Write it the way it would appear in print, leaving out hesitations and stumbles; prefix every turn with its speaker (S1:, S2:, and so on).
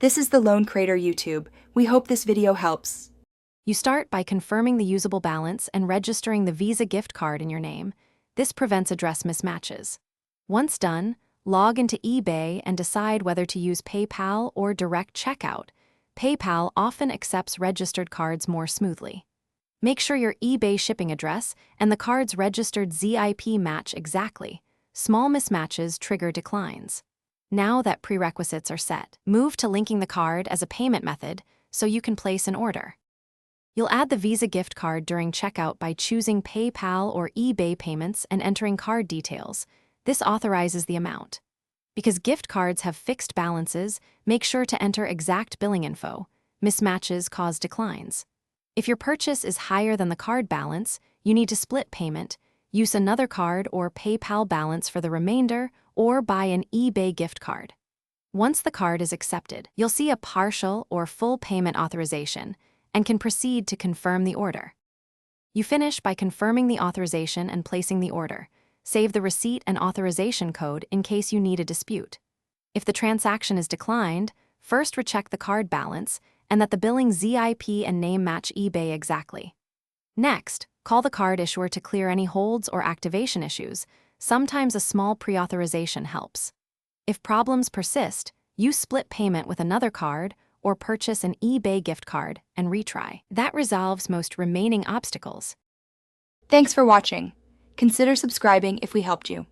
S1: This is the Loan Creator YouTube. We hope this video helps.
S2: You start by confirming the usable balance and registering the Visa gift card in your name. This prevents address mismatches. Once done, log into eBay and decide whether to use PayPal or direct checkout. PayPal often accepts registered cards more smoothly. Make sure your eBay shipping address and the card's registered ZIP match exactly. Small mismatches trigger declines. Now that prerequisites are set, move to linking the card as a payment method so you can place an order. You'll add the Visa gift card during checkout by choosing PayPal or eBay payments and entering card details. This authorizes the amount. Because gift cards have fixed balances, make sure to enter exact billing info. Mismatches cause declines. If your purchase is higher than the card balance, you need to split payment, use another card or PayPal balance for the remainder, or buy an eBay gift card. Once the card is accepted, you'll see a partial or full payment authorization and can proceed to confirm the order. You finish by confirming the authorization and placing the order. Save the receipt and authorization code in case you need a dispute. If the transaction is declined, first recheck the card balance and that the billing ZIP and name match eBay exactly. Next, call the card issuer to clear any holds or activation issues. Sometimes a small pre-authorization helps. If problems persist, use split payment with another card or purchase an eBay gift card and retry. That resolves most remaining obstacles.
S1: Thanks for watching. Consider subscribing if we helped you.